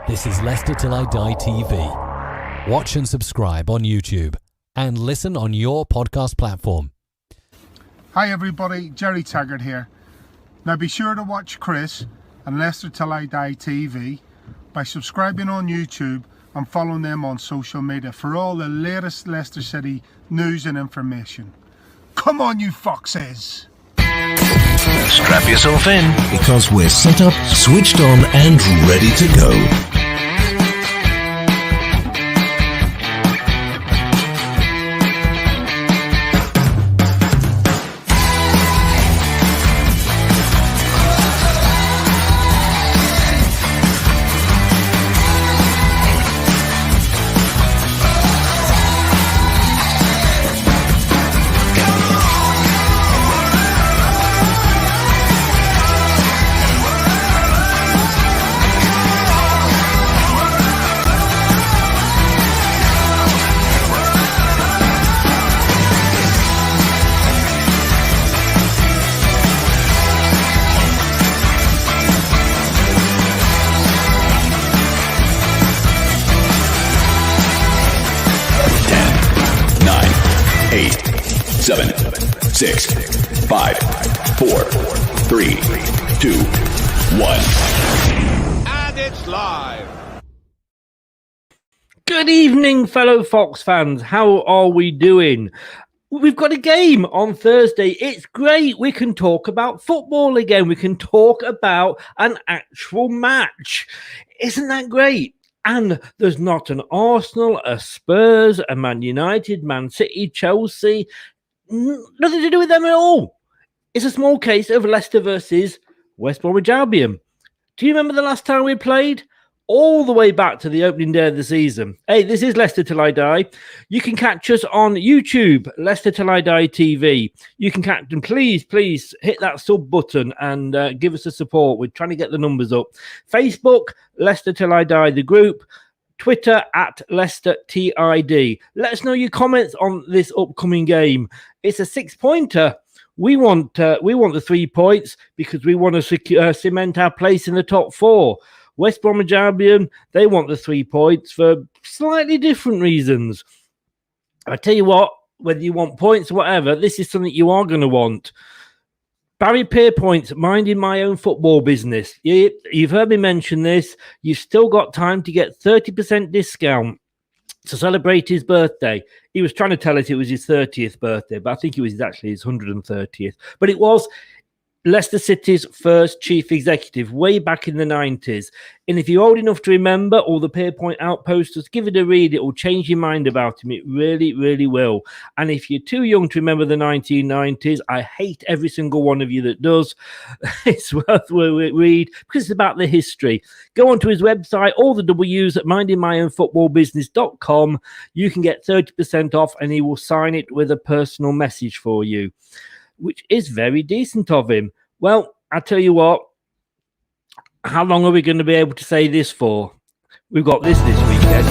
This is Leicester Till I Die TV. Watch and subscribe on YouTube and listen on your podcast platform. Hi everybody, Jerry Taggart here. Now be sure to watch Chris and Leicester Till I Die TV by subscribing on YouTube and following them on social media for all the latest Leicester City news and information. Come on you foxes! Strap yourself in, because we're set up, switched on and ready to go. Seven, 6, 5, 4, 3, 2, 1. And it's live. Good evening, fellow Fox fans. How are we doing? We've got a game on Thursday. It's great. We can talk about football again. We can talk about an actual match. Isn't that great? And there's not an Arsenal, a Spurs, a Man United, Man City, Chelsea. Nothing to do with them at all. It's a small case of Leicester versus West Bromwich Albion. Do you remember the last time we played? All the way back to the opening day of the season. Hey, this is Leicester Till I Die. You can catch us on YouTube, Leicester Till I Die TV. You can catch them. Please hit that sub button and give us a support. We're trying to get the numbers up. Facebook, Leicester Till I Die, the group. Twitter at LeicesterTID. Let us know your comments on this upcoming game. It's a 6-pointer. We want the 3 points because we want to cement our place in the top 4. West Bromwich Albion, they want the 3 points for slightly different reasons. I tell you what, whether you want points or whatever, this is something you are going to want. Barry Pierpoint's minding my own football business. You've heard me mention this. You've still got time to get 30% discount to celebrate his birthday. He was trying to tell us it was his 30th birthday, but I think it was actually his 130th. But it was Leicester City's first chief executive way back in the 90s. And if you're old enough to remember all the Pierpoint outposters, give it a read. It will change your mind about him. It really, really will. And if you're too young to remember the 1990s, I hate every single one of you that does. It's worth a read because it's about the history. Go onto his website, all the W's at mindingmyownfootballbusiness.com. You can get 30% off and he will sign it with a personal message for you, which is very decent of him. Well, I tell you what, how long are we going to be able to say this for? We've got this weekend.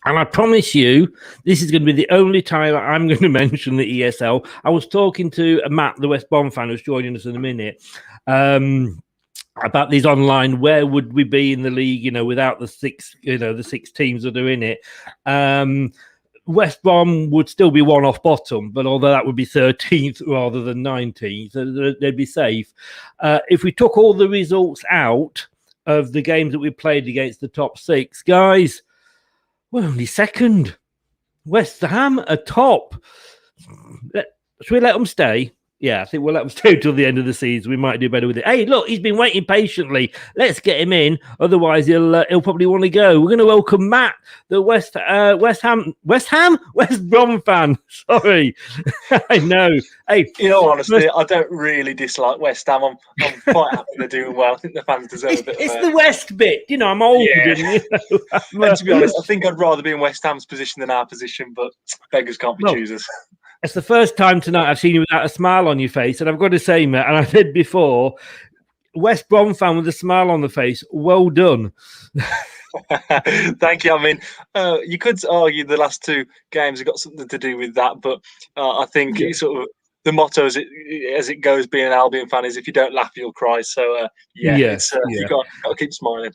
And I promise you, this is going to be the only time I'm going to mention the ESL. I was talking to Matt, the West Brom fan, who's joining us in a minute, about these online, where would we be in the league, without the 6 teams that are in it. West Brom would still be one off bottom, but although that would be 13th rather than 19th, so they'd be safe. If we took all the results out of the games that we played against the top 6, guys, we're only second. West Ham are top. Should we let them stay? Yeah, I think we'll let him stay until the end of the season. We might do better with it. Hey, look, he's been waiting patiently. Let's get him in. Otherwise, he'll probably want to go. We're going to welcome Matt, the West Brom fan. Sorry, I know. Hey, in all honesty, I don't really dislike West Ham. I'm quite happy they're doing well. I think the fans deserve a bit. It's the West bit, I'm old. Yeah. And to be honest, I think I'd rather be in West Ham's position than our position. But beggars can't be choosers. It's the first time tonight I've seen you without a smile on your face, and I've got to say, Matt, and I said before, West Brom fan with a smile on the face. Well done. Thank you. I mean, you could argue the last two games have got something to do with that, but I think it's sort of the motto as it goes, being an Albion fan, is if you don't laugh, you'll cry. So it's you got to keep smiling.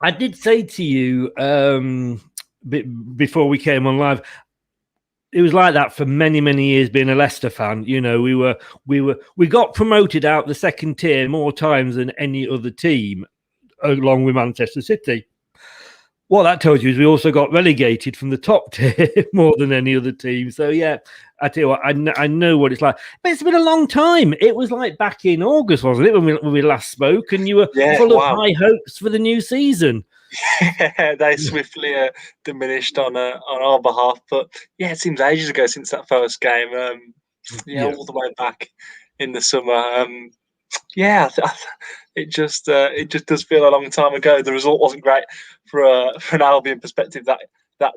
I did say to you before we came on live, it was like that for many, many years being a Leicester fan. You know, we got promoted out the second tier more times than any other team, along with Manchester City. What that tells you is we also got relegated from the top tier more than any other team. So, yeah, I tell you what, I know what it's like. But it's been a long time. It was like back in August, wasn't it, when we last spoke? And you were full of high hopes for the new season. Yeah, they swiftly diminished on our behalf. But, yeah, it seems ages ago since that first game. All the way back in the summer. It just does feel a long time ago. The result wasn't great for an Albion perspective that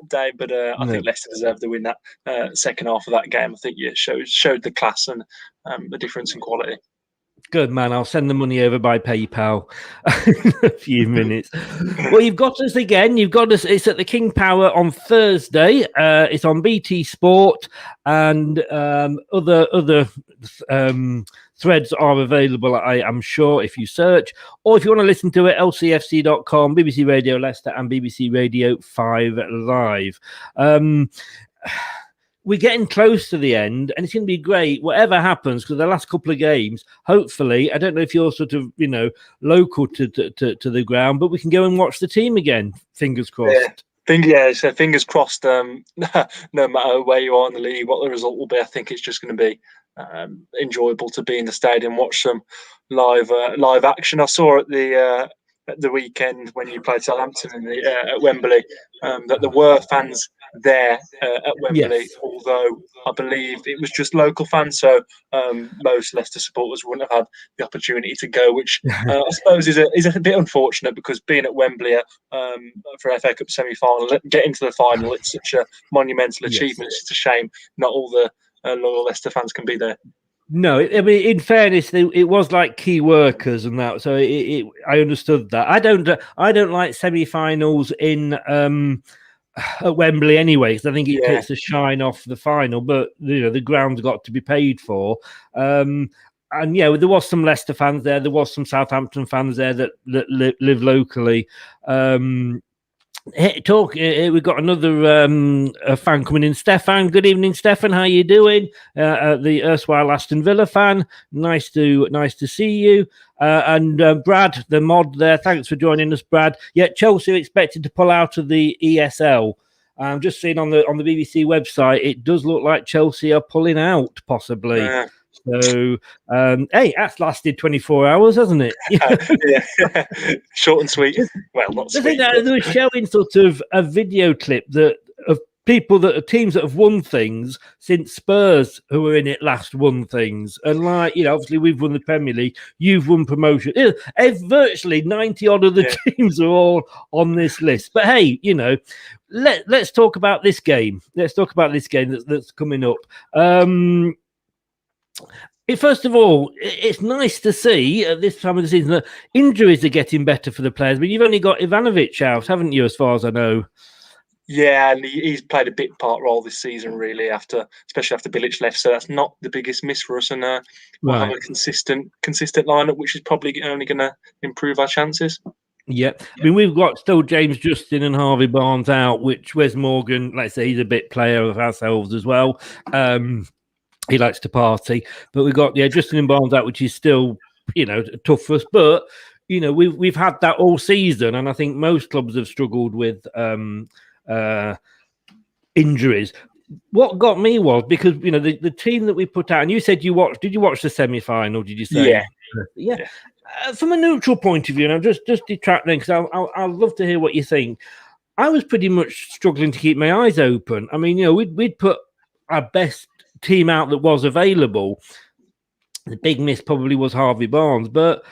day, but I think Leicester deserved to win that second half of that game. I think showed the class and the difference in quality. Good, man. I'll send the money over by PayPal in a few minutes. Well, you've got us again. You've got us. It's at the King Power on Thursday. It's on BT Sport, and other threads are available, I'm sure, if you search. Or if you want to listen to it, lcfc.com, BBC Radio Leicester, and BBC Radio 5 Live. We're getting close to the end, and it's going to be great, whatever happens, because the last couple of games, hopefully, I don't know if you're sort of, local to the ground, but we can go and watch the team again. Fingers crossed. So fingers crossed. No matter where you are in the league, what the result will be, I think it's just going to be enjoyable to be in the stadium, watch some live action. I saw at the weekend when you played Southampton at Wembley that there were fans there at Wembley, although I believe it was just local fans, so most Leicester supporters wouldn't have had the opportunity to go, which I suppose is a bit unfortunate, because being at Wembley for an FA Cup semi-final, getting to the final, it's such a monumental achievement. It's just a shame not all the loyal Leicester fans can be there. No, I mean, in fairness, it was like key workers and that, so I understood that. I don't like semi-finals in at Wembley anyway, because I think it takes the shine off the final. But the ground's got to be paid for. And there was some Leicester fans there. There was some Southampton fans there that live locally. We've got another fan coming in. Stefan, good evening, Stefan. How you doing? The erstwhile Aston Villa fan. Nice to see you. And Brad, the mod there. Thanks for joining us, Brad. Yeah, Chelsea are expected to pull out of the ESL. I'm just seeing on the BBC website, it does look like Chelsea are pulling out, possibly. Yeah. So, hey, that's lasted 24 hours, hasn't it? Short and sweet. Well, not sweet. I think they were showing sort of a video clip of teams that have won things since Spurs, who were in it last, won things. And obviously we've won the Premier League, you've won promotion. Virtually 90 odd of the teams are all on this list. But hey, let's talk about this game. Let's talk about this game that's coming up. First of all, it's nice to see at this time of the season that injuries are getting better for the players. But you've only got Ivanovic out, haven't you, as far as I know? Yeah, and he's played a big role this season, really, especially after Bilic left. So that's not the biggest miss for us, and we'll have a consistent lineup, which is probably only going to improve our chances. Yeah, I mean, we've got still James Justin and Harvey Barnes out, which Wes Morgan, let's say, he's a bit player of ourselves as well. He likes to party, but we've got Justin and Barnes out, which is still tough for us. But we've had that all season, and I think most clubs have struggled with injuries. What got me was because the team that we put out, and you said you watched. Did you watch the semi-final? Did you say? Yeah. From a neutral point of view, and I'm just detracting because I'd love to hear what you think. I was pretty much struggling to keep my eyes open. I mean, we'd put our best team out that was available. The big miss probably was Harvey Barnes, but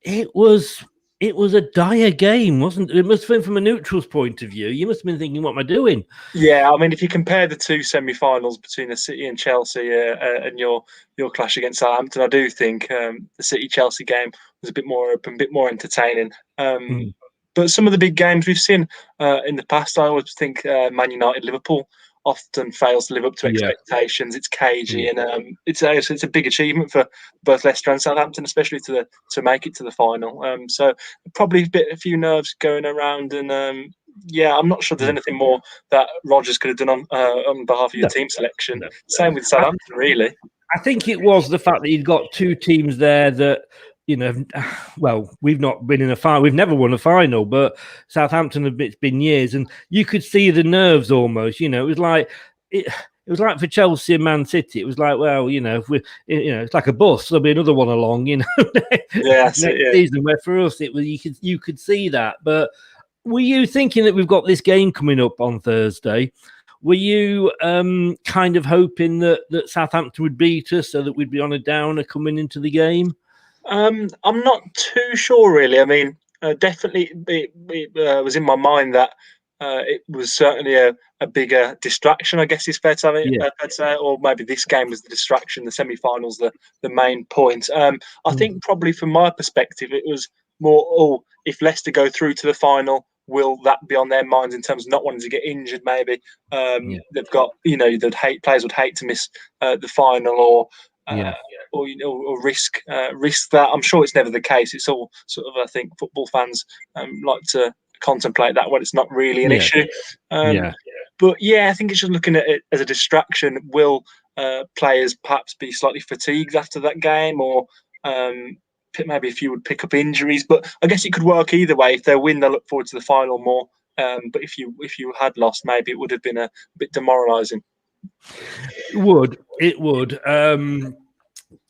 it was a dire game, wasn't it? It must have been from a neutral's point of view. You must have been thinking, what am I doing? Yeah, I mean, if you compare the two semi-finals between the City and Chelsea and your clash against Southampton, I do think the City-Chelsea game was a bit more open, a bit more entertaining. But some of the big games we've seen in the past, I always think Man United, Liverpool often fails to live up to expectations. It's cagey, and it's a big achievement for both Leicester and Southampton, especially to make it to the final. So probably a few nerves going around, and I'm not sure there's anything more that Rodgers could have done on behalf of your team selection. Same with Southampton, really. I think it was the fact that he'd got two teams there that, well, we've not been in a final. We've never won a final, but Southampton, it's been years, and you could see the nerves almost. It was like it was like for Chelsea and Man City. It was like, well, if we, it's like a bus. There'll be another one along, next season. Where for us, it was you could see that. But were you thinking that we've got this game coming up on Thursday? Were you kind of hoping that Southampton would beat us so that we'd be on a downer coming into the game? I'm not too sure, really. I mean, definitely it was in my mind that it was certainly a bigger distraction, I guess is fair to say, or maybe this game was the distraction, the semi-finals, the main point. I think probably from my perspective, it was more, if Leicester go through to the final, will that be on their minds in terms of not wanting to get injured? Maybe they've got, players would hate to miss the final, or risk that. I'm sure it's never the case. It's all sort of, I think, football fans like to contemplate that when it's not really an issue. But I think it's just looking at it as a distraction. Will players perhaps be slightly fatigued after that game, or maybe a few would pick up injuries? But I guess it could work either way. If they win, they'll look forward to the final more. But if you had lost, maybe it would have been a bit demoralising. It would.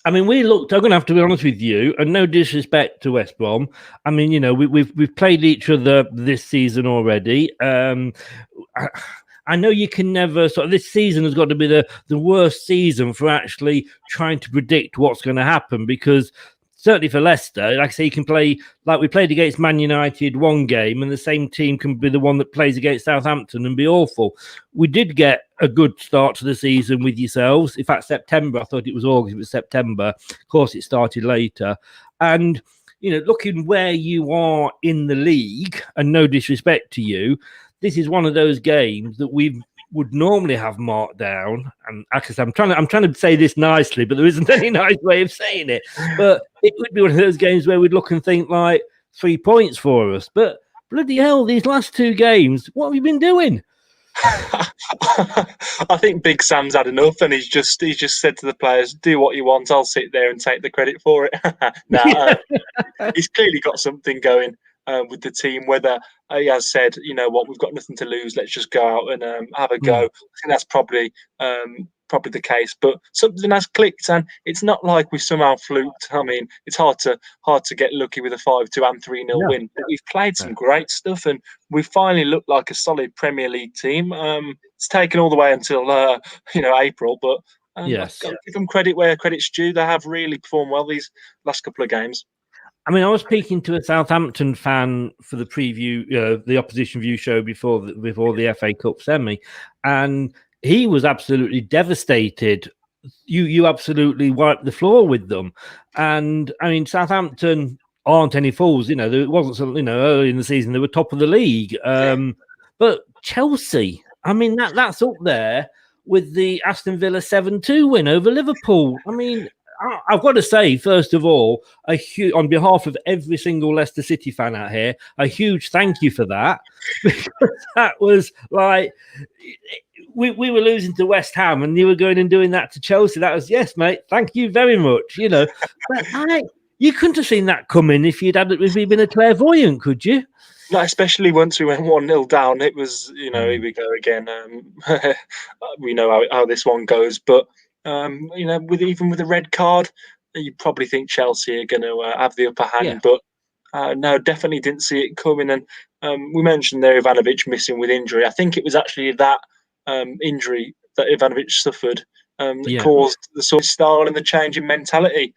I mean, I'm going to have to be honest with you, and no disrespect to West Brom. I mean, we've played each other this season already. I know you can never this season has got to be the worst season for actually trying to predict what's going to happen, because certainly for Leicester, like I say, you can play like we played against Man United one game, and the same team can be the one that plays against Southampton and be awful. We did get a good start to the season with yourselves. In fact, September, I thought it was August, it was September. Of course, it started later. And, looking where you are in the league, and no disrespect to you, this is one of those games that we would normally have marked down. And actually, I'm trying to say this nicely, but there isn't any nice way of saying it. But it would be one of those games where we'd look and think like 3 points for us. But bloody hell, these last two games, what have you been doing? I think Big Sam's had enough, and he's just said to the players, "Do what you want. I'll sit there and take the credit for it." He's clearly got something going with the team. Whether he has said, we've got nothing to lose, let's just go out and have a go. I think that's probably the case. But something has clicked, and it's not like we somehow fluked. I mean, it's hard to get lucky with a 5-2 and 3-0 win. But we've played some great stuff, and we finally looked like a solid Premier League team. It's taken all the way until April, but I've got to give them credit where credit's due. They have really performed well these last couple of games. I mean, I was speaking to a Southampton fan for the preview, the opposition view show before the FA Cup semi, and he was absolutely devastated. You absolutely wiped the floor with them, and I mean, Southampton aren't any fools. There wasn't something. Early in the season they were top of the league, but Chelsea, I mean, that's up there with the Aston Villa 7-2 win over Liverpool. I mean, I've got to say, first of all, on behalf of every single Leicester City fan out here, a huge thank you for that. Because that was like, we were losing to West Ham and you were going and doing that to Chelsea. That was, yes, mate, thank you very much. But you couldn't have seen that coming if you'd been a clairvoyant, could you? No, especially once we went 1-0 down. It was, here we go again. We know how this one goes, but with a red card, you probably think Chelsea are going to have the upper hand. But no, definitely didn't see it coming. And we mentioned there Ivanovic missing with injury. I think it was actually that injury that Ivanovic suffered that caused the sort of style and the change in mentality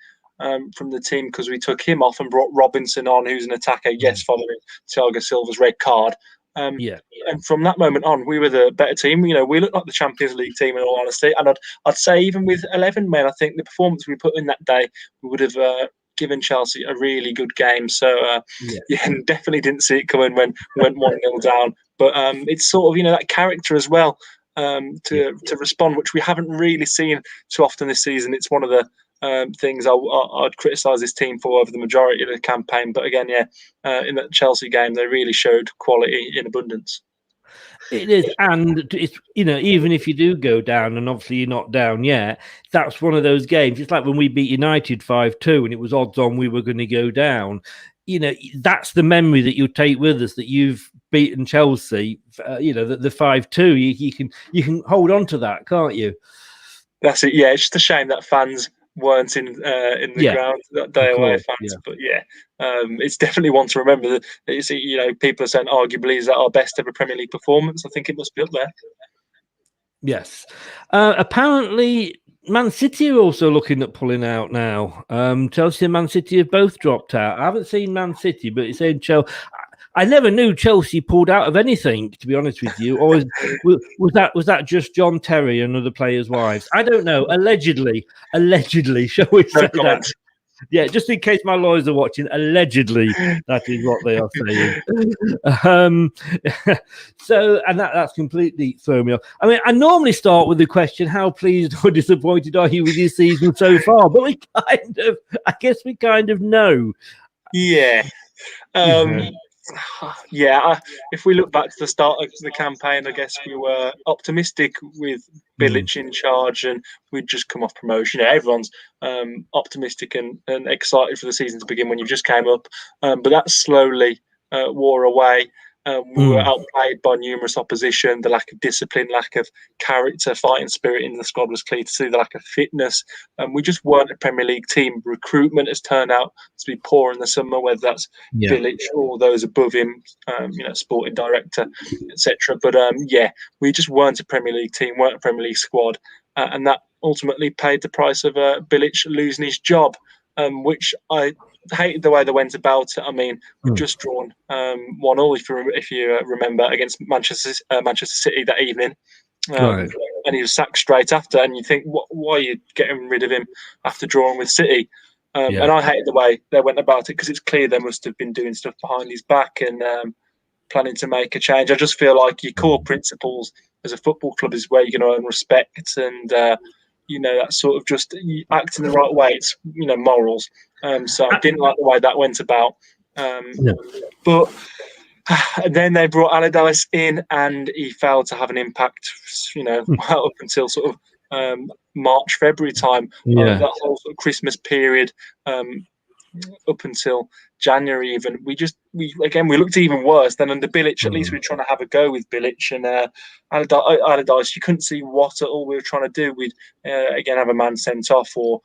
from the team, because we took him off and brought Robinson on, who's an attacker, following Thiago Silva's red card. And from that moment on, we were the better team. We looked like the Champions League team, in all honesty. And I'd say even with 11 men, I think the performance we put in that day, we would have given Chelsea a really good game. So yeah, definitely didn't see it coming when went 1-0 down. But it's sort of that character as well to respond, which we haven't really seen too often this season. It's one of the things I'd criticise this team for over the majority of the campaign. But again, in that Chelsea game, they really showed quality in abundance. It is, and it's even if you do go down, and obviously you're not down yet, that's one of those games. It's like when we beat United 5-2, and it was odds on we were going to go down. That's the memory that you'll take with us, that you've beaten Chelsea. The 5-2. You can hold on to that, can't you? That's it. Yeah, it's just a shame that fans weren't in the ground that day, away fans. But it's definitely one to remember. That people are saying arguably is that our best ever Premier League performance. I think it must be up there. Yes. Apparently, Man City are also looking at pulling out now. Chelsea and Man City have both dropped out. I haven't seen Man City, but it's saying Chelsea. I never knew Chelsea pulled out of anything, to be honest with you. Or was that just John Terry and other players' wives? I don't know. Allegedly, shall we say that? Yeah, just in case my lawyers are watching, allegedly that is what they are saying. And that's completely thrown me off. I mean, I normally start with the question, how pleased or disappointed are you with your season so far? But I guess we kind of know. Yeah. If we look back to the start of the campaign, I guess we were optimistic with Bilic in charge, and we'd just come off promotion. Everyone's optimistic and excited for the season to begin when you just came up, but that slowly wore away. We were outplayed by numerous opposition. The lack of discipline, lack of character, fighting spirit in the squad was clear to see. The lack of fitness. We just weren't a Premier League team. Recruitment has turned out to be poor in the summer, whether that's Bilic or those above him, sporting director, etc. But we just weren't a Premier League team, weren't a Premier League squad, and that ultimately paid the price of Bilic losing his job, which I hated the way they went about it. I mean, we've just drawn 1-0, if you remember, against Manchester City that evening. And he was sacked straight after. And you think, why are you getting rid of him after drawing with City? And I hated the way they went about it, because it's clear they must have been doing stuff behind his back and planning to make a change. I just feel like your core principles as a football club is where you're going to earn respect, and that sort of just acting the right way. It's morals. So I didn't like the way that went about. But then they brought Allardyce in, and he failed to have an impact. Up until sort of March, February time. That whole sort of Christmas period. Up until January, even we looked even worse than under Bilic. At least we were trying to have a go with Bilic, and Allardyce. You couldn't see what at all we were trying to do. We'd again have a man sent off, or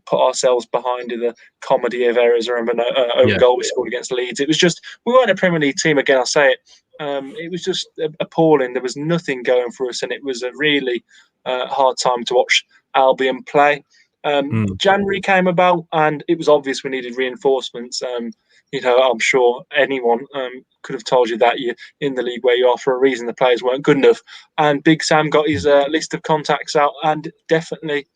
put ourselves behind in the comedy of errors. I remember an own goal we scored against Leeds. It was just, we weren't a Premier League team. Again, I'll say it. It was just appalling. There was nothing going for us, and it was a really hard time to watch Albion play. January came about, and it was obvious we needed reinforcements. I'm sure anyone could have told you that you're in the league where you are for a reason. The players weren't good enough, and Big Sam got his list of contacts out and definitely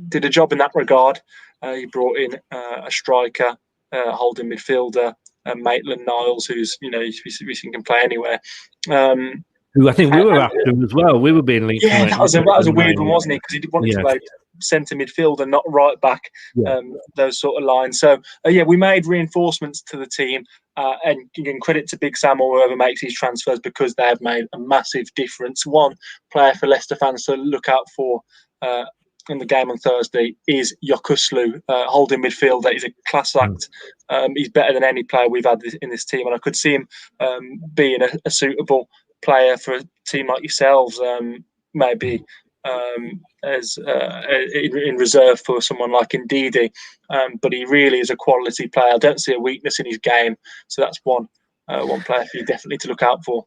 did a job in that regard. He brought in a striker, holding midfielder, Maitland-Niles, who's we can play anywhere. Who I think we were after him as well. We were being linked. Yeah, that was a weird one, wasn't it? Because he wanted to play centre midfield and not right back, those sort of lines. So, we made reinforcements to the team, and you can credit to Big Sam or whoever makes these transfers, because they have made a massive difference. One player for Leicester fans to look out for in the game on Thursday is Yokuslu, holding midfielder. He's a class act. He's better than any player we've had in this team, and I could see him being a suitable player for a team like yourselves, maybe as in reserve for someone like Ndidi, but he really is a quality player. I don't see a weakness in his game, so that's one player for you definitely to look out for.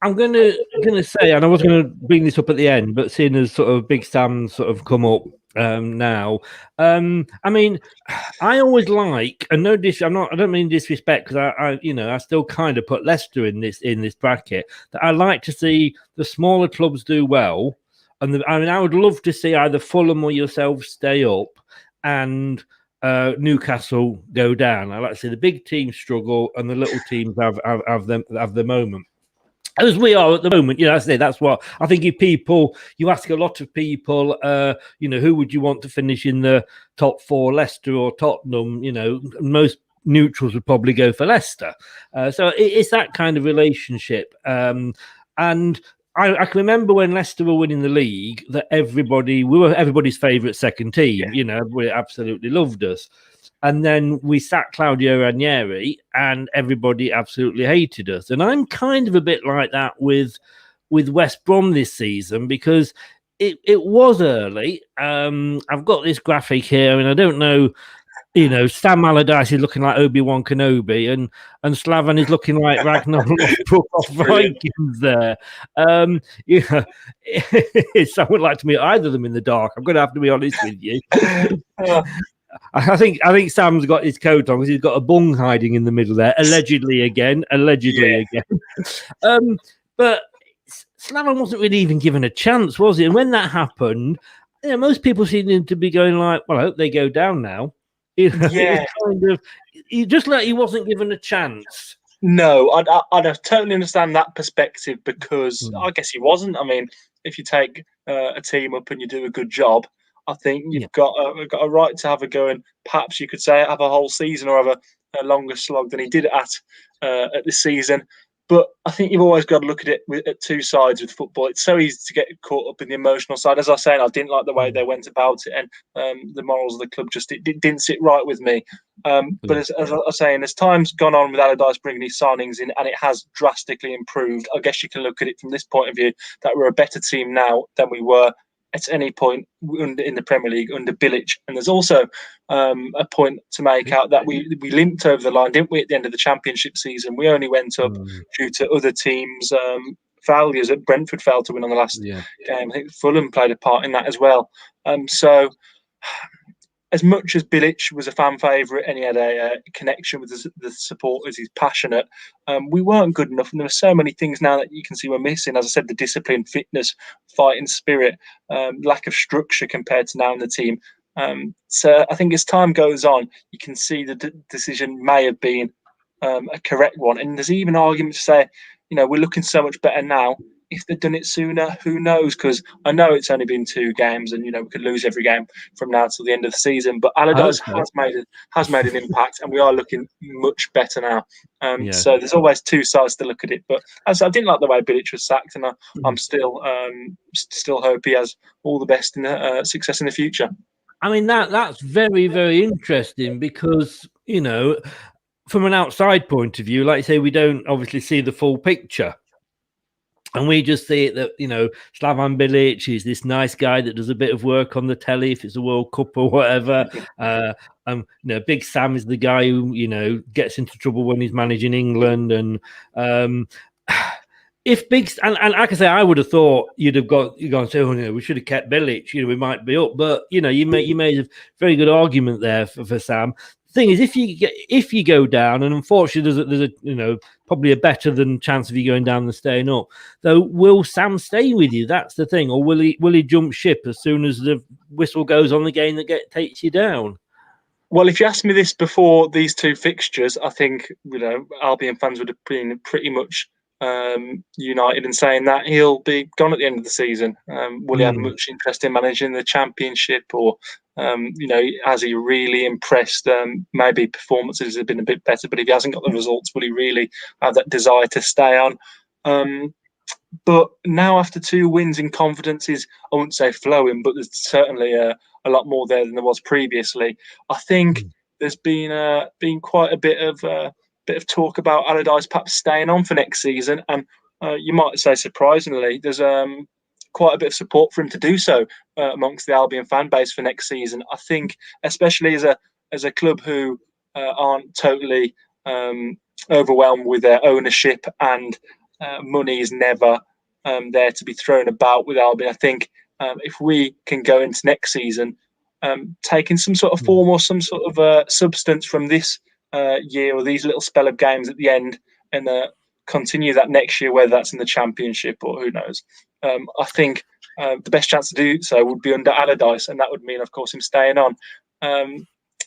I'm gonna say, and I was gonna bring this up at the end, but seeing as sort of Big Sam sort of come up now, I mean, I always like, and I don't mean disrespect, because I still kind of put Leicester in this bracket, that I like to see the smaller clubs do well, and I would love to see either Fulham or yourself stay up, and Newcastle go down. I like to say the big teams struggle and the little teams have the moment. As we are at the moment, I say that's what I think. If you ask a lot of people, who would you want to finish in the top 4, Leicester or Tottenham? Most neutrals would probably go for Leicester. So it's that kind of relationship. And I can remember when Leicester were winning the league that we were everybody's favourite second team. Yeah. Everybody absolutely loved us. And then we sacked Claudio Ranieri and everybody absolutely hated us. And I'm kind of a bit like that with West Brom this season because it was early. I've got this graphic here and I don't know, Sam Allardyce is looking like Obi-Wan Kenobi and Slaven is looking like Ragnar Lothbrok off Vikings there. Someone would like to meet either of them in the dark. I'm going to have to be honest with you. I think Sam's got his coat on because he's got a bung hiding in the middle there, allegedly again. But Slaven wasn't really even given a chance, was he? And when that happened, most people seemed to be going like, "Well, I hope they go down now." Yeah, He just like he wasn't given a chance. No, I'd totally understand that perspective because I guess he wasn't. I mean, if you take a team up and you do a good job, I think you've got a right to have a go, and perhaps you could say have a whole season or have a longer slog than he did at this season. But I think you've always got to look at it at two sides with football. It's so easy to get caught up in the emotional side. As I was saying, I didn't like the way they went about it, and the morals of the club just it didn't sit right with me. But as I was saying, as time's gone on with Allardyce bringing his signings in, and it has drastically improved. I guess you can look at it from this point of view that we're a better team now than we were at any point in the Premier League under Bilic. And there's also a point to make out that we limped over the line, didn't we, at the end of the Championship season? We only went up due to other teams' failures. At Brentford failed to win on the last game. I think Fulham played a part in that as well. So as much as Bilic was a fan favourite and he had a connection with the supporters, he's passionate, we weren't good enough. And there are so many things now that you can see we're missing. As I said, the discipline, fitness, fighting spirit, lack of structure compared to now in the team. So I think as time goes on, you can see the decision may have been a correct one. And there's even arguments to say, we're looking so much better now. If they'd done it sooner, who knows? Because I know it's only been 2 games, and we could lose every game from now till the end of the season. But Allardyce has made an impact, and we are looking much better now. So there's always two sides to look at it. But as I didn't like the way Bilic was sacked, and I'm still hope he has all the best in success in the future. I mean that's very, very interesting because from an outside point of view, like you say, we don't obviously see the full picture. And we just see it that, Slaven Bilic is this nice guy that does a bit of work on the telly if it's a World Cup or whatever. Big Sam is the guy who, gets into trouble when he's managing England. And if and like I say, I would have thought you'd have gone and say, we should have kept Bilic, we might be up. But, you made a very good argument there for Sam. Thing is, if you go down, and unfortunately there's a probably a better than chance of you going down than staying up. Though, will Sam stay with you? That's the thing, or will he jump ship as soon as the whistle goes on the game that takes you down? Well, if you asked me this before these 2 fixtures, I think Albion fans would have been pretty much united in saying that he'll be gone at the end of the season. Will he have much interest in managing the Championship, or has he really impressed? Maybe performances have been a bit better, but if he hasn't got the results, will he really have that desire to stay on? But now, after 2 wins, in confidence is, I wouldn't say flowing, but there's certainly a lot more there than there was previously. I think there's been quite a bit of talk about Allardyce perhaps staying on for next season, and you might say surprisingly, there's quite a bit of support for him to do so amongst the Albion fan base for next season. I think, especially as a club who aren't totally overwhelmed with their ownership, and money is never there to be thrown about with Albion. I think if we can go into next season taking some sort of form or some sort of substance from this year or these little spell of games at the end, and continue that next year, whether that's in the Championship or who knows. I think the best chance to do so would be under Allardyce, and that would mean, of course, him staying on.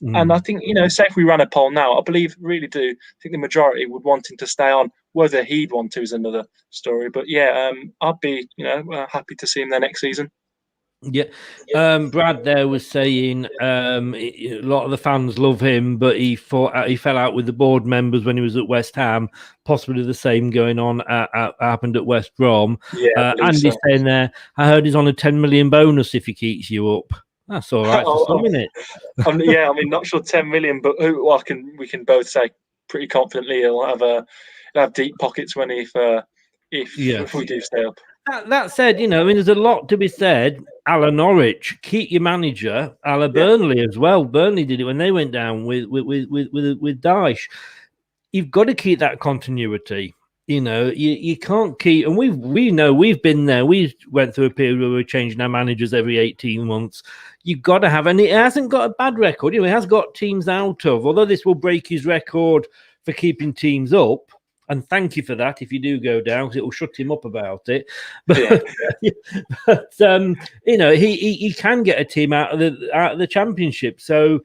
And I think, say if we ran a poll now, I really do think the majority would want him to stay on. Whether he'd want to is another story. But yeah, I'd be, happy to see him there next season. Yeah, Brad there was saying a lot of the fans love him, but he fell out with the board members when he was at West Ham. Possibly the same going on happened at West Brom. Yeah, Andy's saying there, I heard he's on a 10 million bonus if he keeps you up. That's all right for some, isn't it? Yeah, I mean, not sure 10 million, but we can both say pretty confidently he'll have deep pockets when if we do stay up. That said, there's a lot to be said. A la Norwich, keep your manager. A la Burnley as well. Burnley did it when they went down with Dyche. You've got to keep that continuity. You can't keep, and we know we've been there. We went through a period where we're changing our managers every 18 months. You've got to have, and it hasn't got a bad record. He has got teams out of, although this will break his record for keeping teams up. And thank you for that if you do go down, because it will shut him up about it. But, he can get a team out of the championship. So,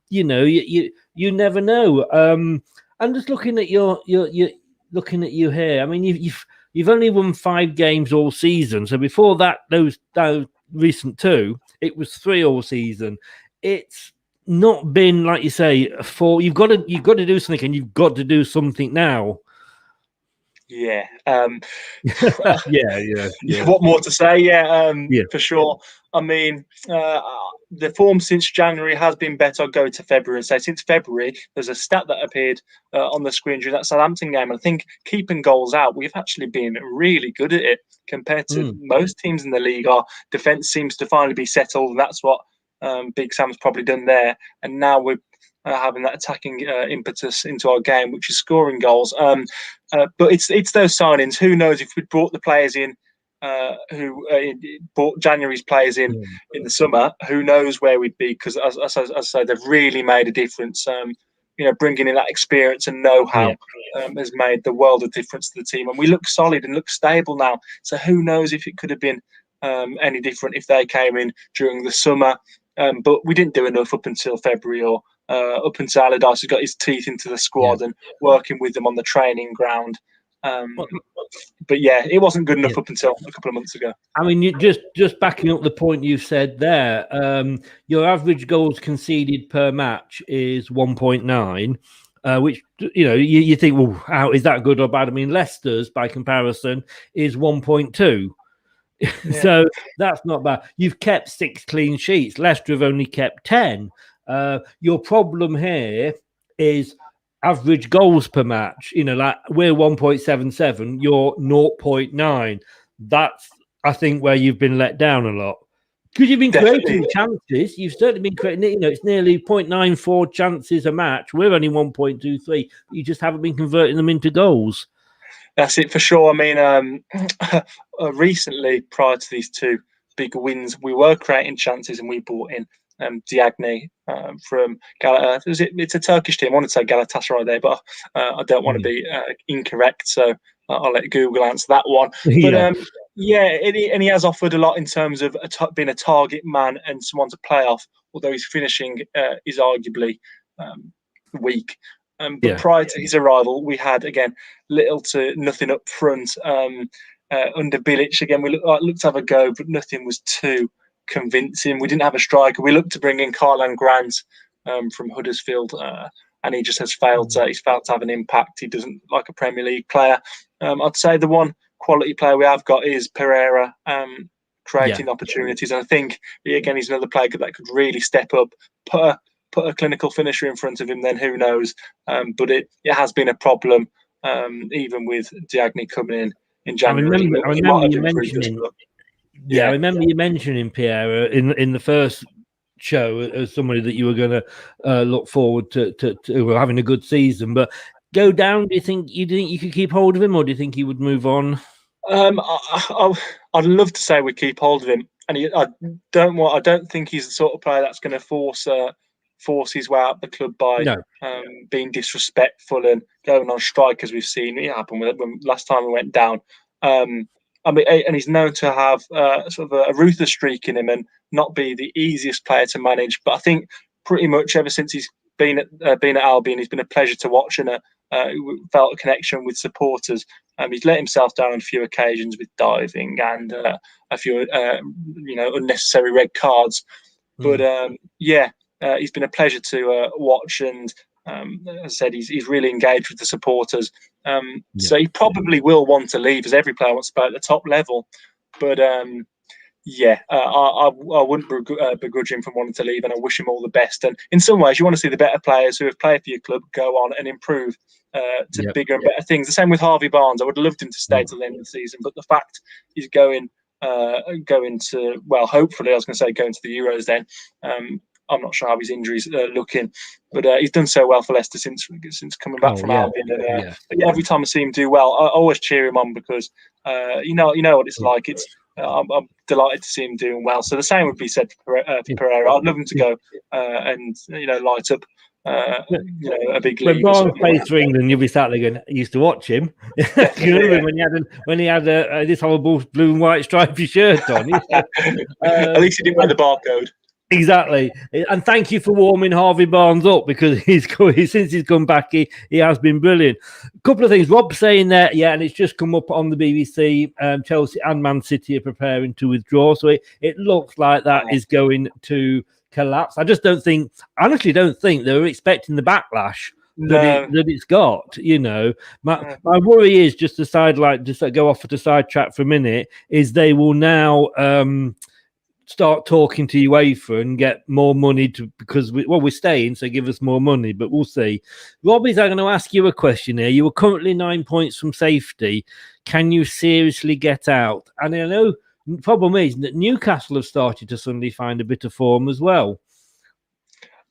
you never know. I'm just looking at looking at you here. I mean, you've only won 5 games all season. So before that, those recent 2, it was 3 all season. It's not been, like you say, 4. You've got to do something, and you've got to do something now. Yeah. Yeah. What more to say? Yeah, for sure. I mean, the form since January has been better. I'll go to February and say since February, there's a stat that appeared on the screen during that Southampton game. And I think keeping goals out, we've actually been really good at it compared to most teams in the league. Our defence seems to finally be settled, and that's what Big Sam's probably done there. And now we're having that attacking impetus into our game, which is scoring goals. But it's those signings. Who knows if we'd brought the players in who brought January's players in the summer, who knows where we'd be? Because as I say, they've really made a difference. Bringing in that experience and know-how has made the world of difference to the team. And we look solid and look stable now. So who knows if it could have been any different if they came in during the summer. But we didn't do enough up until February or up until Allardyce has got his teeth into the squad and working with them on the training ground. But yeah, it wasn't good enough up until a couple of months ago. I mean, you just backing up the point you said there, your average goals conceded per match is 1.9, which, you think, well, how is that good or bad? I mean, Leicester's, by comparison, is 1.2. So that's not bad. You've kept 6 clean sheets. Leicester have only kept 10. Your problem here is average goals per match. Like we're 1.77, you're 0.9. That's, I think, where you've been let down a lot. Because you've been creating chances. You've certainly been creating, it's nearly 0.94 chances a match. We're only 1.23. But you just haven't been converting them into goals. That's it for sure. I mean, recently, prior to these 2 big wins, we were creating chances and we brought in Diagne from it's a Turkish team. I want to say Galatasaray there, but I don't want to be incorrect, so I'll let Google answer that one. But and he has offered a lot in terms of being a target man and someone to play off, although his finishing is arguably weak. But prior to his arrival, we had, again, little to nothing up front. Under Bilic, again, we looked to have a go, but nothing was too convincing. We didn't have a striker. We looked to bring in Karlan Grant from Huddersfield, and he just has failed. He's failed to have an impact. He doesn't like a Premier League player. I'd say the one quality player we have got is Pereira, creating opportunities. And I think, again, he's another player that could really step up, put a clinical finisher in front of him, then who knows? But it has been a problem, even with Diagne coming in January. I remember you mentioning. I remember you mentioning Pierre in the first show as somebody that you were going to look forward to having a good season. But go down, do you think you could keep hold of him, or do you think he would move on? I'd love to say we keep hold of him, and I don't think he's the sort of player that's going to force his way out the club by being disrespectful and going on strike, as we've seen it happen when last time we went down. I mean, and he's known to have sort of a ruthless streak in him and not be the easiest player to manage. But I think pretty much ever since he's been at Albion, he's been a pleasure to watch, and felt a connection with supporters. He's let himself down on a few occasions with diving and a few unnecessary red cards, but he's been a pleasure to watch, and as I said, he's really engaged with the supporters. So he probably will want to leave, as every player wants to play at the top level, but I wouldn't begrudge him from wanting to leave, and I wish him all the best. And in some ways, you want to see the better players who have played for your club go on and improve to bigger and better things. The same with Harvey Barnes. I would have loved him to stay till the end of the season, but the fact he's going to, well, hopefully, I was going to say going to the Euros then. I'm not sure how his injuries are looking, but he's done so well for Leicester since coming back from Albion. And, every time I see him do well, I always cheer him on, because you know what it's like. I'm delighted to see him doing well. So the same would be said for Pereira. I'd love him to go and light up a big league. When Barnes plays for England, you'll be sat there going, I used to watch him. You remember when he had this horrible blue and white stripy shirt on? At least he didn't wear the barcode. Exactly, and thank you for warming Harvey Barnes up, because since he's come back, he has been brilliant. A couple of things, Rob saying that, and it's just come up on the BBC. Chelsea and Man City are preparing to withdraw, so it looks like that is going to collapse. I honestly don't think they were expecting the backlash that it's got. My worry is, just to go off to sidetrack for a minute, is they will now start talking to UEFA and get more money because we're staying, so give us more money, but we'll see. Robbie's, I'm going to ask you a question here. You were currently 9 points from safety. Can you seriously get out? And I know the problem is that Newcastle have started to suddenly find a bit of form as well.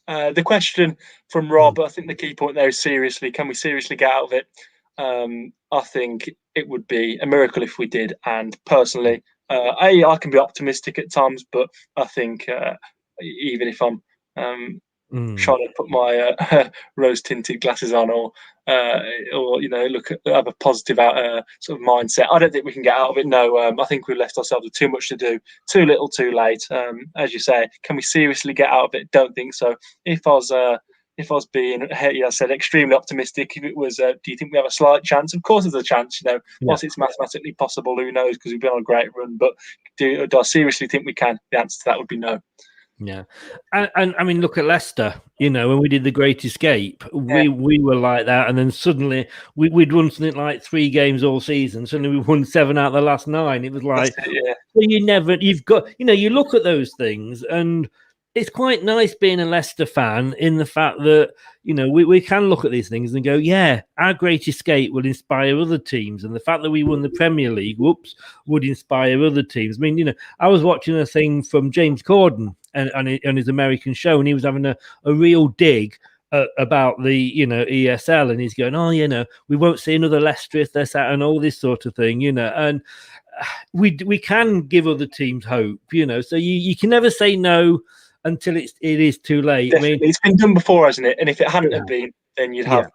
The question from Rob, I think the key point there is can we seriously get out of it? I think it would be a miracle if we did, and personally, I can be optimistic at times, but I think even if I'm trying to put my rose-tinted glasses on, or have a positive sort of mindset, I don't think we can get out of it. No, I think we've left ourselves with too much to do, too little, too late. As you say, can we seriously get out of it? Don't think so. If I was being, I said, extremely optimistic, if it was, do you think we have a slight chance? Of course there's a chance, Once it's mathematically possible, who knows, because we've been on a great run. But do I seriously think we can? The answer to that would be no. Yeah. And I mean, look at Leicester, when we did the Great Escape, we were like that. And then suddenly we'd won something like 3 games all season. Suddenly we won 7 out of the last 9. It was like, you've got, you look at those things, and it's quite nice being a Leicester fan in the fact that, we can look at these things and go, our Great Escape will inspire other teams. And the fact that we won the Premier League, would inspire other teams. I mean, I was watching a thing from James Corden on his American show, and he was having a real dig about the, ESL. And he's going, we won't see another Leicester if they're sat, and all this sort of thing, and we can give other teams hope, so you can never say no until it is too late. Definitely. I mean, it's been done before, hasn't it? And if it hadn't have been, then you'd have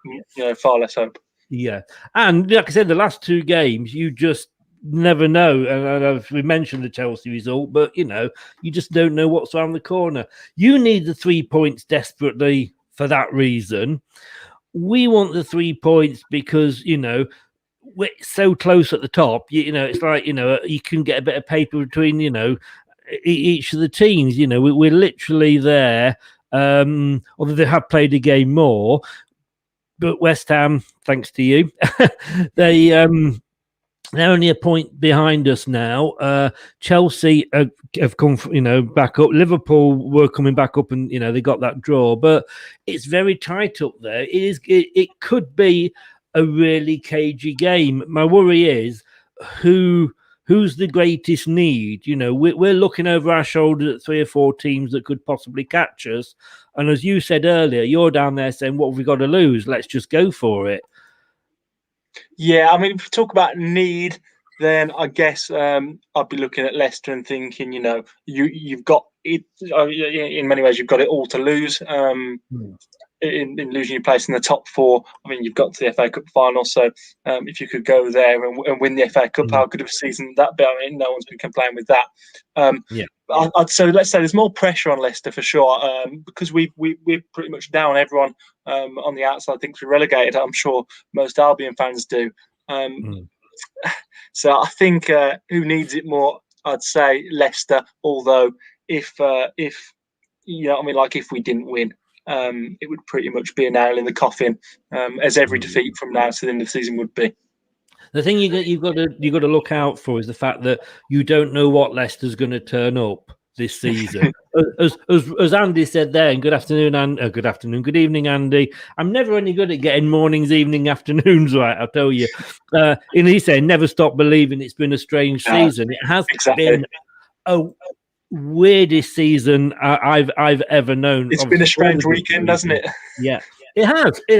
far less hope. Yeah, and like I said, the last 2 games, you just never know. And we mentioned the Chelsea result, but you just don't know what's around the corner. You need the 3 points desperately for that reason. We want the 3 points because we're so close at the top. It's like you can get a bit of paper between each of the teams. We're literally there, although they have played a game more, but West Ham, thanks to you, they're only a point behind us now. Chelsea have come back up. Liverpool were coming back up, and they got that draw, but it's very tight up there. It could be a really cagey game. My worry is who's the greatest need? We're looking over our shoulder at 3 or 4 teams that could possibly catch us. And as you said earlier, you're down there saying, what have we got to lose? Let's just go for it. Yeah, I mean, if we talk about need, then I guess I'd be looking at Leicester and thinking, you've got it, in many ways, you've got it all to lose. In losing your place in the top 4, I mean, you've got to the FA Cup final. So if you could go there and win the FA Cup, how good of a season would that be? I mean, no one's been complaining with that. So let's say there's more pressure on Leicester for sure, because we're pretty much down everyone on the outside. I think we're relegated. I'm sure most Albion fans do. So I think who needs it more? I'd say Leicester. Although if you know what I mean, like if we didn't win, it would pretty much be a nail in the coffin, as every defeat from now to the end of the season would be. The thing you've got to look out for is the fact that you don't know what Leicester's going to turn up this season. as Andy said there, and good good evening, Andy. I'm never any good at getting mornings, evening, afternoons right, I'll tell you. And he's saying never stop believing. It's been a strange season. It has been a weirdest season I've ever known. It's been a strange weekend, hasn't it? Yeah. It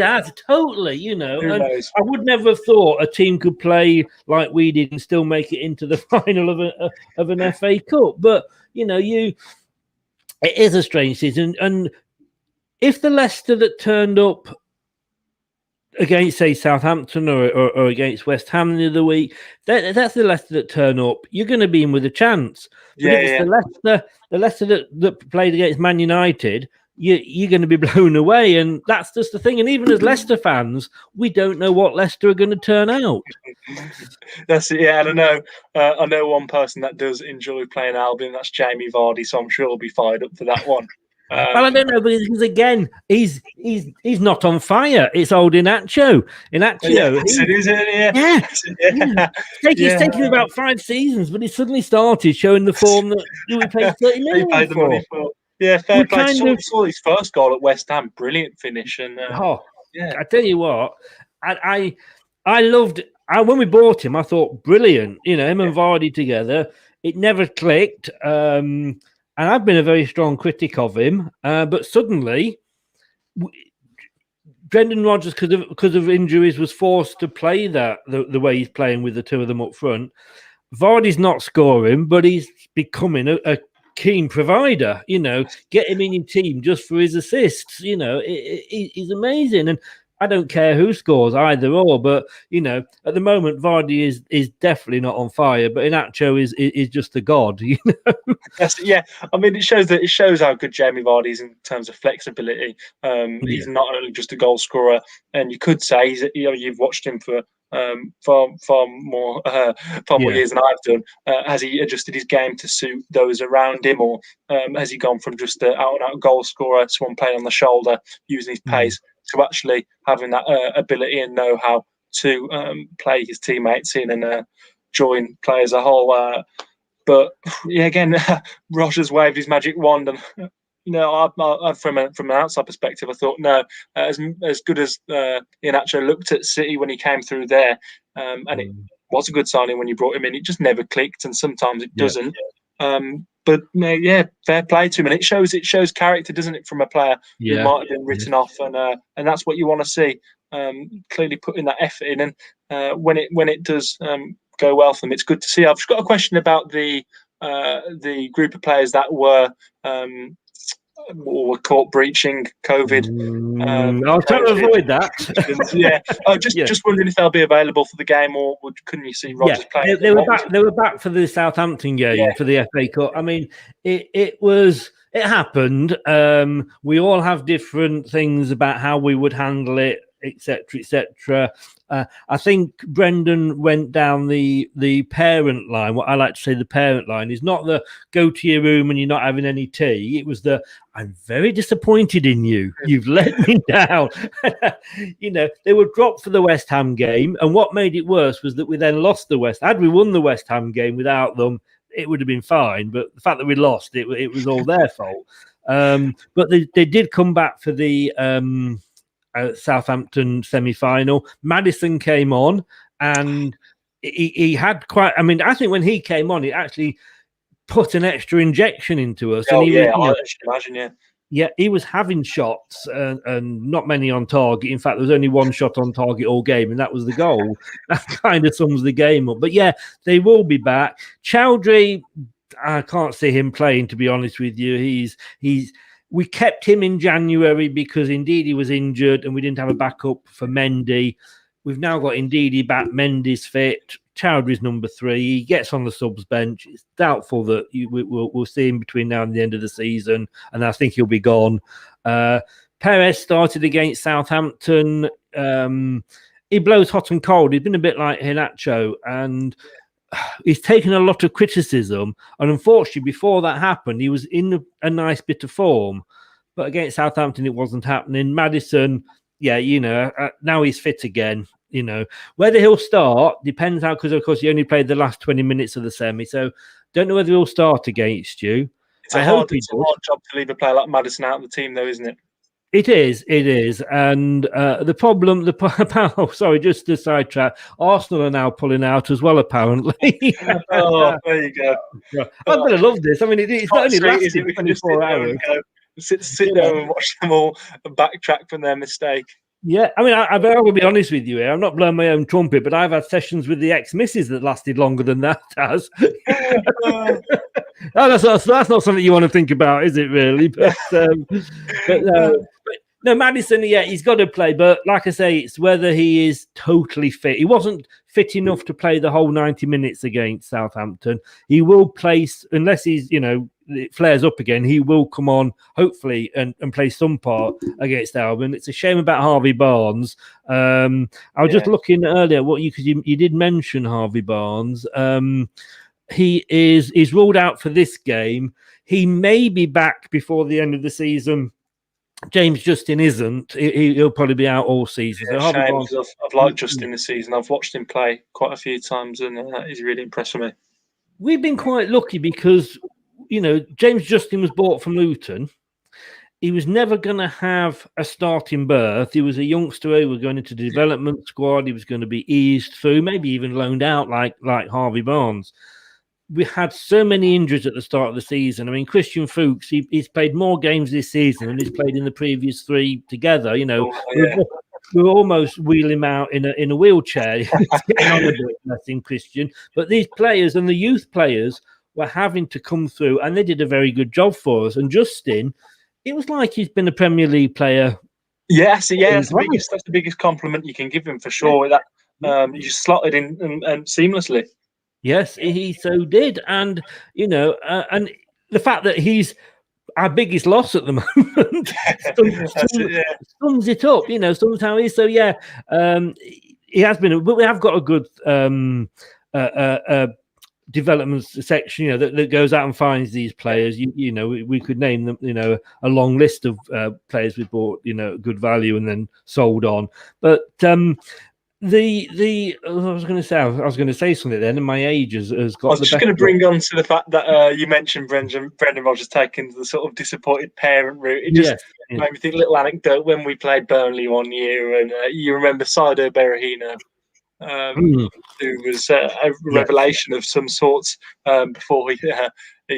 has totally, you know. And I would never have thought a team could play like we did and still make it into the final of an FA Cup. But you know, it is a strange season. And if the Leicester that turned up against, say, Southampton or against West Ham the other week, that's the Leicester that turn up, you're going to be in with a chance. But if it's the Leicester that played against Man United, you're going to be blown away, and that's just the thing. And even as Leicester fans, we don't know what Leicester are going to turn out. That's it. Yeah, and I know one person that does enjoy playing Albion. That's Jamie Vardy, so I'm sure he'll be fired up for that one. Well, I don't know, because again, he's not on fire. It's old Inacho. Yes, it is. Yeah. It's taken about 5 seasons, but he suddenly started showing the form that we paid 30 million paid the money for. Yeah, fair play. Saw his first goal at West Ham. Brilliant finish. And I tell you what, I loved when we bought him. I thought brilliant. You know, him and Vardy together. It never clicked. And I've been a very strong critic of him. But suddenly, Brendan Rodgers, because of injuries, was forced to play the way he's playing with the two of them up front. Vardy's not scoring, but he's becoming a keen provider. You know, get him in your team just for his assists. You know, he's amazing, and I don't care who scores either or. But you know, at the moment, Vardy is definitely not on fire, but Inacho is just a god. You know, yeah. I mean, it shows how good Jamie Vardy is in terms of flexibility. He's not only just a goal scorer, and you could say you've watched him for far more years than I've done. Has he adjusted his game to suit those around him, or has he gone from just an out-and-out goal scorer to one playing on the shoulder, using his pace, to actually having that ability and know-how to play his teammates in and join play as a whole? But yeah, again, Rodgers waved his magic wand, and you know, I from an outside perspective, I thought no, as good as Inacho looked at City when he came through there, and it was a good signing when you brought him in. It just never clicked, and sometimes it doesn't. But fair play to him, and it shows character, doesn't it, from a player who might have been written off, and that's what you want to see. Clearly putting that effort in, and when it does go well for them, it's good to see. I've just got a question about the group of players that were caught breaching COVID. I'll try to avoid that. Just wondering if they'll be available for the game, or couldn't you see Rodgers playing? They were back. They were back for the Southampton game for the FA Cup. I mean, it happened. We all have different things about how we would handle it, etc., etc. I think Brendan went down the parent line. What I like to say, the parent line is not the go to your room and you're not having any tea. It was the I'm very disappointed in you. You've let me down. You know, they were dropped for the West Ham game, and what made it worse was that we then lost the West. Had we won the West Ham game without them, it would have been fine. But the fact that we lost, it was all their fault. But they did come back for the Southampton semi-final. Maddison came on, and he had quite. I mean, I think when he came on, it actually put an extra injection into us. I should imagine. Yeah, he was having shots and not many on target. In fact, there was only one shot on target all game, and that was the goal. That kind of sums the game up. But yeah, they will be back. Chowdhury, I can't see him playing, to be honest with you. We kept him in January because indeed he was injured and we didn't have a backup for Mendy. We've now got Ndidi back, Mendy's fit, Chowdhury's number 3. He gets on the subs bench. It's doubtful that we'll see him between now and the end of the season, and I think he'll be gone. Perez started against Southampton. He blows hot and cold. He's been a bit like Hinacho, and he's taken a lot of criticism. And unfortunately, before that happened, he was in a nice bit of form. But against Southampton, it wasn't happening. Maddison, now he's fit again. Whether he'll start depends how, because of course he only played the last 20 minutes of the semi. So don't know whether he'll start against you. It's a hard job to leave a player like Maddison out of the team, though, isn't it? It is. And the problem, just to sidetrack, Arsenal are now pulling out as well, apparently. There you go. I'm going to love this. I mean, it's not only lasted 24 hours. Sit there and watch them all and backtrack from their mistake. Yeah, I mean, I will be honest with you here. I'm not blowing my own trumpet, but I've had sessions with the ex-missus that lasted longer than that has. That's not something you want to think about, is it, really? But no, Maddison, he's got to play. But like I say, it's whether he is totally fit. He wasn't fit enough to play the whole 90 minutes against Southampton. He will play, unless he's, it flares up again, he will come on, hopefully, and play some part against Albion. It's a shame about Harvey Barnes. I was just looking earlier, because you did mention Harvey Barnes. He's ruled out for this game. He may be back before the end of the season. James Justin isn't. He'll probably be out all season. Yeah, so I've liked Justin this season. I've watched him play quite a few times, and he's really impressed with me. We've been quite lucky because, James Justin was bought from Luton. He was never going to have a starting berth. He was a youngster who was going into the development squad. He was going to be eased through, maybe even loaned out like Harvey Barnes. We had so many injuries at the start of the season. I mean, Christian Fuchs, he's played more games this season than he's played in the previous 3 together. We were almost wheeling him out in a wheelchair. It's getting on a bit, blessing Christian. But these players and the youth players were having to come through, and they did a very good job for us. And Justin, it was like he's been a Premier League player. That's the biggest compliment you can give him, for sure. With that, you just slotted in seamlessly. Yes, he so did. And, and the fact that he's our biggest loss at the moment sums it up, sometimes. So, he has been, but we have got a good development section, that goes out and finds these players. We could name them, a long list of players we bought, good value and then sold on. But, I was going to say something then, and my age has got. I was just going to bring on to the fact that you mentioned Brendan Rodgers taking the sort of disappointed parent route. It just made me think. Little anecdote: when we played Burnley one year, and you remember Saido Berahino, who was a revelation of some sorts before he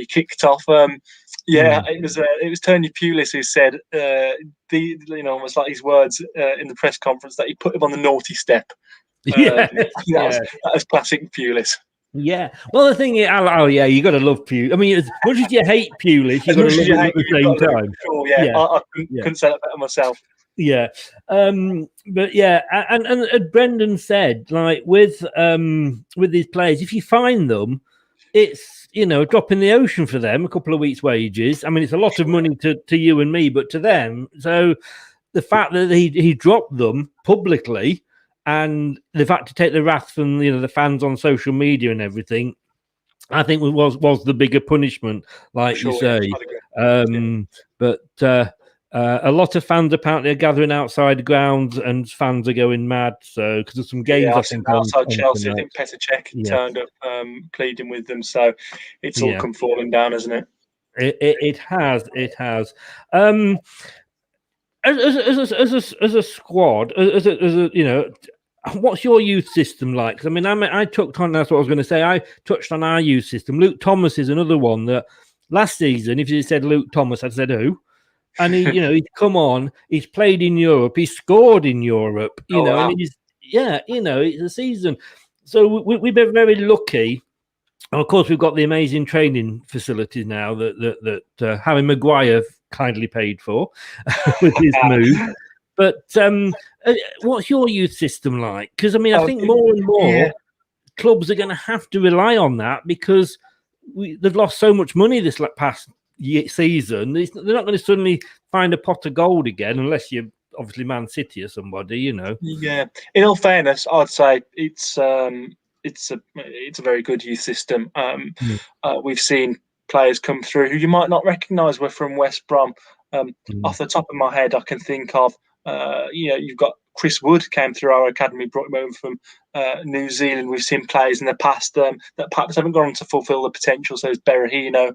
kicked off. It was Tony Pulis who said, almost like his words in the press conference, that he put him on the naughty step. That was classic Pulis. Yeah. Well, the thing is, you got to love Pulis. I mean, as much as you hate Pulis, you got to love him at the same time. I couldn't say that better myself. Yeah. But yeah, and Brendan said, like, with these players, if you find them, it's a drop in the ocean for them, a couple of weeks' wages. I mean, it's a lot of money to you and me, but to them. So the fact that he dropped them publicly, and the fact to take the wrath from the fans on social media and everything, I think was the bigger punishment, like you say. But a lot of fans apparently are gathering outside the grounds, and fans are going mad. So because of some games, I think outside Chelsea, I think Petr Cech turned up pleading with them. So it's all come falling down, hasn't it? It has. As a squad, as a what's your youth system like? 'Cause I mean, I touched on, that's what I was going to say. I touched on our youth system. Luke Thomas is another one that last season, if you said Luke Thomas, I'd said who? And he's come on, he's played in Europe, he's scored in Europe, and it's a season. So we've been very lucky. And of course, we've got the amazing training facilities now that Harry Maguire kindly paid for with his move. But what's your youth system like? Because I mean, I think more and more clubs are going to have to rely on that because they've lost so much money this past season. They're not going to suddenly find a pot of gold again unless you're obviously Man City or somebody, you know. Yeah. In all fairness, I'd say it's a very good youth system. We've seen players come through who you might not recognise were from West Brom. Off the top of my head, I can think of you've got Chris Wood came through our academy, brought him over from New Zealand. We've seen players in the past that perhaps haven't gone on to fulfil the potential. So it's Berahino,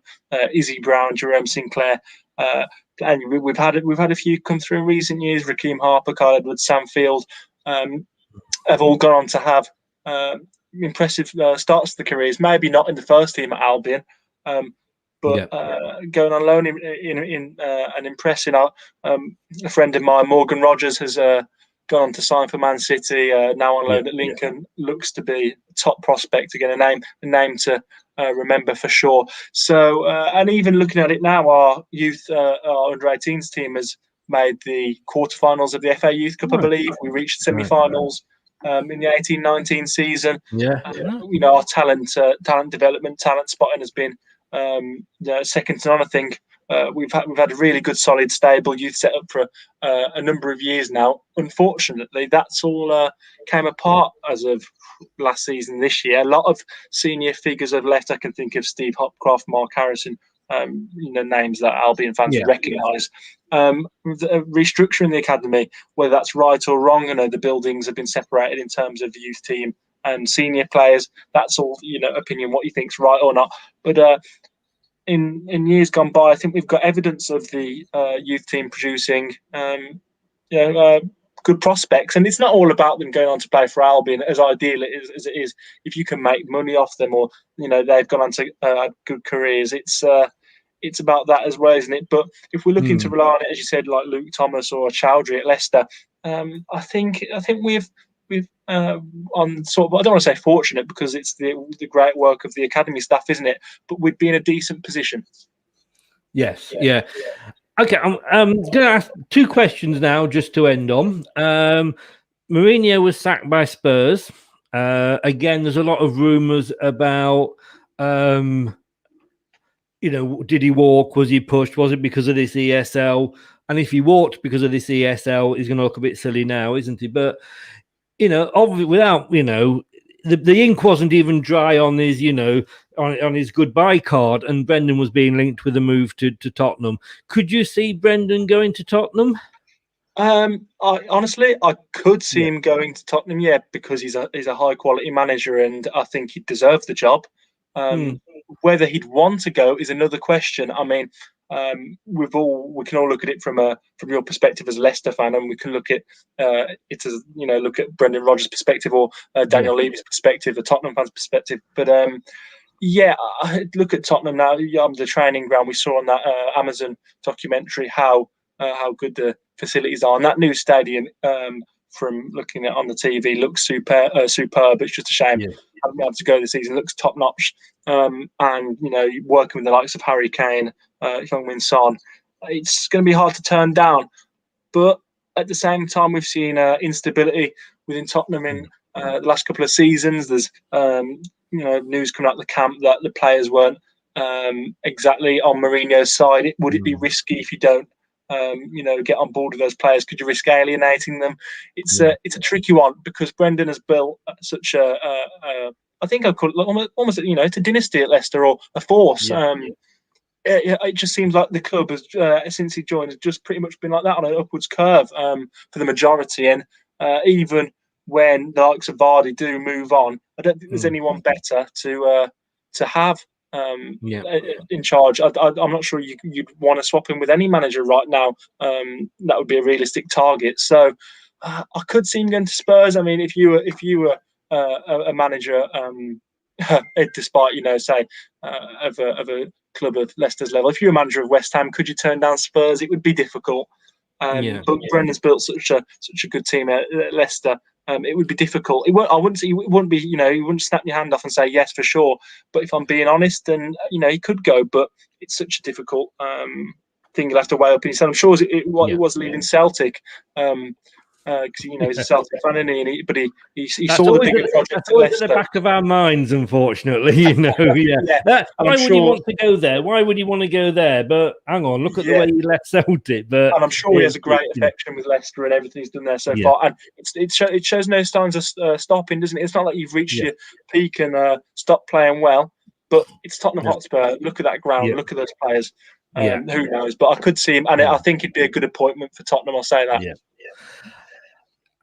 Izzy Brown, Jerome Sinclair, and we've had a few come through in recent years. Raheem Harper, Kyle Edwards, Sam Field, have all gone on to have impressive starts to the careers. Maybe not in the first team at Albion, but going on loan in and impressing. A friend of mine, Morgan Rogers, has gone on to sign for Man City. Now on loan at Lincoln, looks to be a top prospect again. A name to remember for sure. So, and even looking at it now, our youth, our under-18s team has made the quarterfinals of the FA Youth Cup. I believe we reached semi-finals. In the 18-19 season, our talent development, talent spotting has been second to none. I think we've had a really good, solid, stable youth setup for a number of years now. Unfortunately, that's all came apart as of last season. This year, a lot of senior figures have left. I can think of Steve Hopcroft, Mark Harrison. Names that Albion fans would recognise. Restructuring the academy, whether that's right or wrong, the buildings have been separated in terms of the youth team and senior players. That's all, opinion, what you think's right or not. But in years gone by, I think we've got evidence of the youth team producing good prospects, and it's not all about them going on to play for Albion, as ideal as it is. If you can make money off them, or they've gone on to good careers, it's about that as well, isn't it? But if we're looking to rely on it, as you said, like Luke Thomas or Chowdhury at Leicester, I think we've on sort of, I don't want to say fortunate because it's the great work of the academy staff, isn't it? But we'd be in a decent position. Yes, yeah. Okay, I'm going to ask two questions now just to end on. Mourinho was sacked by Spurs. Again, there's a lot of rumours about, did he walk? Was he pushed? Was it because of this ESL? And if he walked because of this ESL, he's going to look a bit silly now, isn't he? But, obviously without, the ink wasn't even dry on his, on his goodbye card, and Brendan was being linked with a move to Tottenham. Could you see Brendan going to Tottenham? I could see him going to Tottenham, because he's a high quality manager, and I think he'd deserve the job. Whether he'd want to go is another question. I mean, we can all look at it from your perspective as a Leicester fan, and we can look at it as look at Brendan Rodgers' perspective, or Daniel Levy's perspective, the Tottenham fans' perspective. But I look at Tottenham now. The training ground, we saw on that Amazon documentary how good the facilities are, and that new stadium, from looking at on the TV, looks superb. It's just a shame I haven't been able to go this season. It looks top notch, and working with the likes of Harry Kane, Heung-min Son, it's going to be hard to turn down. But at the same time, we've seen instability within Tottenham in the last couple of seasons. There's news coming out of the camp that the players weren't exactly on Mourinho's side. Would it be risky if you don't get on board with those players? Could you risk alienating them? It's a tricky one, because Brendan has built such I think I call it almost it's a dynasty at Leicester, or a force. It just seems like the club has since he joined has just pretty much been like that, on an upwards curve for the majority. And even when the likes of Vardy do move on, I don't think there's anyone better to have in charge. I'm not sure you'd want to swap him with any manager right now. That would be a realistic target. So I could see him going to Spurs. I mean, if you were a manager, despite say of a club of Leicester's level, if you were a manager of West Ham, could you turn down Spurs? It would be difficult. But Brendan's built such a good team at Leicester. It would be difficult. It wouldn't be. You wouldn't snap your hand off and say yes for sure. But if I'm being honest, then he could go. But it's such a difficult thing you'll have to weigh up. And he said, I'm sure it was leaving Celtic. Because he's a Celtic fan, isn't he? But he saw the bigger project. That's always at the back of our minds, unfortunately. Why would he want to go there? Why would he want to go there? But hang on, look at the way he left Celtic. But and I'm sure he has a great affection with Leicester and everything he's done there so far. And it shows no signs of stopping, doesn't it? It's not like you've reached your peak and stopped playing well. But it's Tottenham Hotspur. Look at that ground. Look at those players. Who knows? But I could see him, and I think it'd be a good appointment for Tottenham. I'll say that.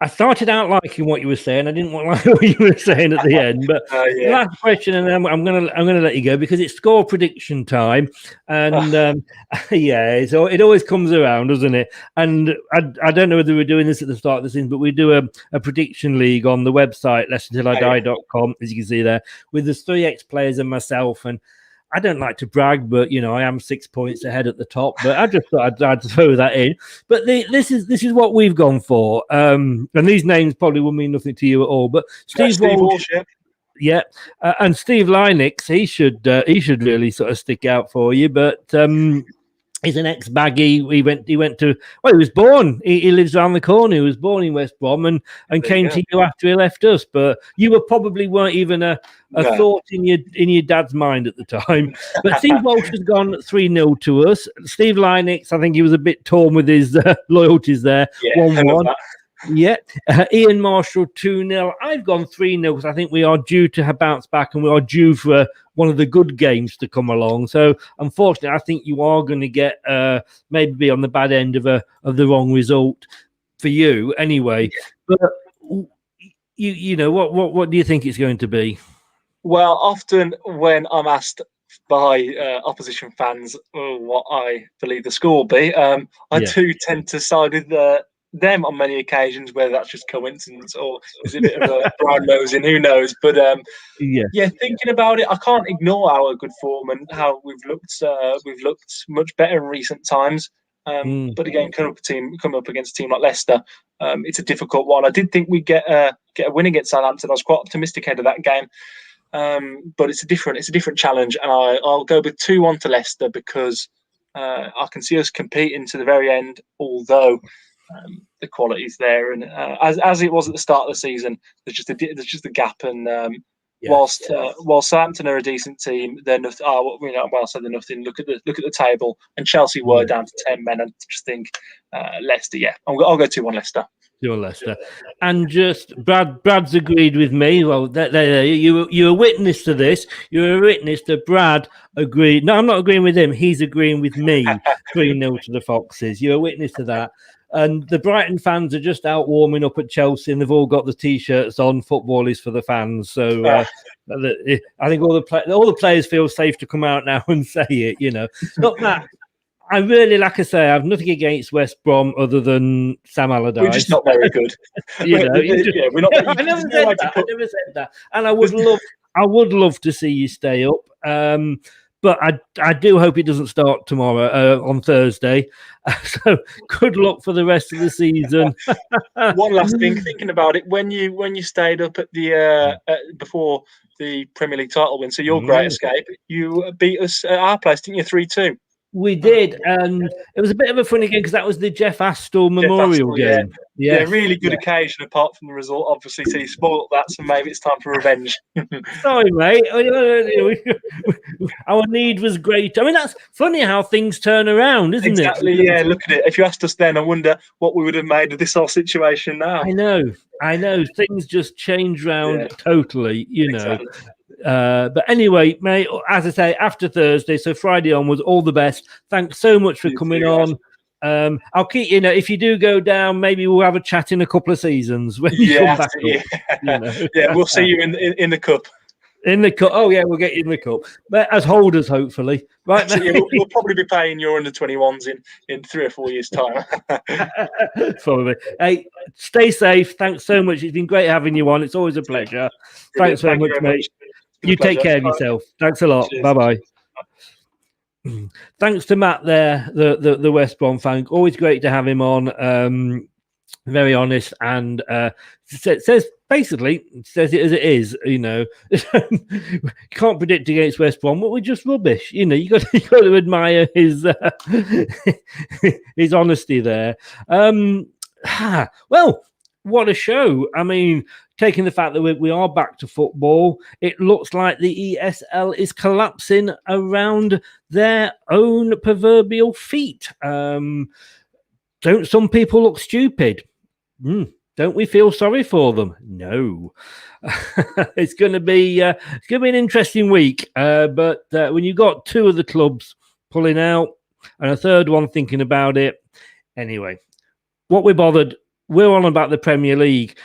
I started out liking what you were saying. I didn't like what you were saying at the end. But last question, and then I'm gonna let you go because it's score prediction time, and so it always comes around, doesn't it? And I don't know whether we're doing this at the start of the season, but we do a prediction league on the website ltid.com, as you can see there, with the 3 ex-players and myself. And I don't like to brag, but I am 6 points ahead at the top. But I just thought I'd throw that in. But this is what we've gone for. And these names probably will mean nothing to you at all. But Steve Walsh, and Steve Lynix, he should really sort of stick out for you. But he's an ex-Baggie. He went to he was born. He lives around the corner. He was born in West Brom and came to you after he left us. But you weren't even a thought in your dad's mind at the time. But Steve Walsh has gone 3-0 to us. Steve Lynix, I think he was a bit torn with his loyalties there. 1-1. Ian Marshall 2-0. I've gone 3-0 because I think we are due to bounce back and we are due for one of the good games to come along. So unfortunately, I think you are going to get maybe be on the bad end of the wrong result for you anyway. But what do you think it's going to be? Well, often when I'm asked by opposition fans what I believe the score will be, I do tend to side with them on many occasions, whether that's just coincidence or is it a bit of a brown nosing, who knows? But thinking about it, I can't ignore our good form and how we've looked much better in recent times. But again, come up against a team like Leicester, it's a difficult one. I did think we'd get a win against Southampton. I was quite optimistic ahead of that game. But it's a different challenge, and I'll go with 2-1 to Leicester because I can see us competing to the very end, although the quality's there, and as it was at the start of the season, there's just a gap. And whilst Southampton are a decent team, they're nothing. They're nothing. Look at the table, and Chelsea were down to 10 men. I just think Leicester. I'll go 2-1 Leicester. You're Leicester, and just Brad's agreed with me. Well, you're a witness to this. You're a witness that Brad agreed. No, I'm not agreeing with him. He's agreeing with me. 3-0 to the Foxes. You're a witness to that. And the Brighton fans are just out warming up at Chelsea, and they've all got the T-shirts on. Football is for the fans. So I think all the players feel safe to come out now and say it. Not that. I really, like I say, I have nothing against West Brom other than Sam Allardyce. We're just not very good. We're not. I never said that. And I would love to see you stay up. But I do hope it doesn't start tomorrow on Thursday. So good luck for the rest of the season. One last thing, thinking about it, when you stayed up at the before the Premier League title win, so your great escape, you beat us at our place, didn't you? 3-2. We did, and it was a bit of a funny game because that was the Jeff Astle Memorial game. Yeah, really good occasion apart from the result, obviously. So you spoiled that, so maybe it's time for revenge. Sorry, mate. Our need was great. I mean, that's funny how things turn around, isn't it? Exactly, yeah, look at it. If you asked us then, I wonder what we would have made of this whole situation now. I know. Things just change round totally, Exactly. But anyway, mate, as I say, after Thursday, so Friday onwards, all the best. Thanks so much for coming on. I'll keep if you do go down, maybe we'll have a chat in a couple of seasons when you come back up. We'll see you in the cup. In the cup. Oh yeah, we'll get you in the cup. But as holders, hopefully. Right, mate? We'll probably be paying your under-21s in 3 or 4 years' time. Probably. Hey, stay safe. Thanks so much. It's been great having you on. It's always a pleasure. Thanks very much, mate. You take care of yourself. Thanks a lot. Cheers. Bye-bye. Thanks to Matt there, the West Brom fan. Always great to have him on. very honest, and says it as it is. You know, can't predict against West Brom, but we're just rubbish. You know, you got to admire his his honesty there. Well, what a show! I mean, taking the fact that we are back to football, it looks like the ESL is collapsing around their own proverbial feet. Don't some people look stupid? Don't we feel sorry for them? No. It's going to be an interesting week. But when you've got two of the clubs pulling out and a third one thinking about it, anyway, what we're bothered. We're on about the Premier League.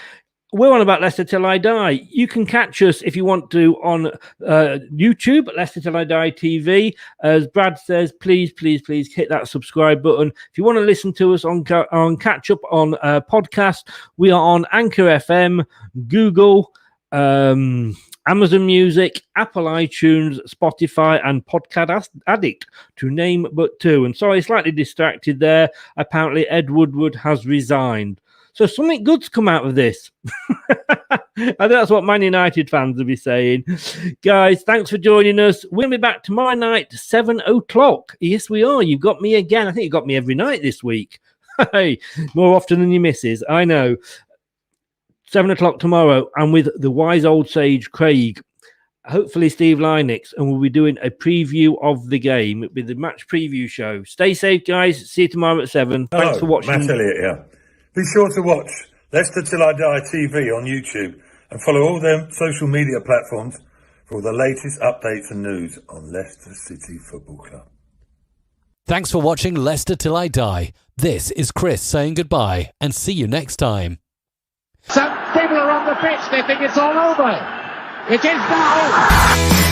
We're on about Leicester Till I Die. You can catch us if you want to on YouTube, Leicester Till I Die TV. As Brad says, please hit that subscribe button. If you want to listen to us on catch up on podcast, we are on Anchor FM, Google, Amazon Music, Apple iTunes, Spotify, and Podcast Addict, to name but two. And sorry, slightly distracted there. Apparently, Ed Woodward has resigned. So something good's come out of this. I think that's what Man United fans will be saying. Guys, thanks for joining us. We'll be back tomorrow night, 7 o'clock. Yes, we are. You've got me again. I think you got me every night this week. Hey, more often than your missus. I know. 7 o'clock tomorrow. And with the wise old sage, Craig. Hopefully Steve Lynix. And we'll be doing a preview of the game. It'll be the match preview show. Stay safe, guys. See you tomorrow at 7. Thanks for watching. Matt Elliott here. Be sure to watch Leicester Till I Die TV on YouTube and follow all their social media platforms for all the latest updates and news on Leicester City Football Club. Thanks for watching Leicester Till I Die. This is Chris saying goodbye and see you next time. Some people are on the pitch, they think it's all over. It is now.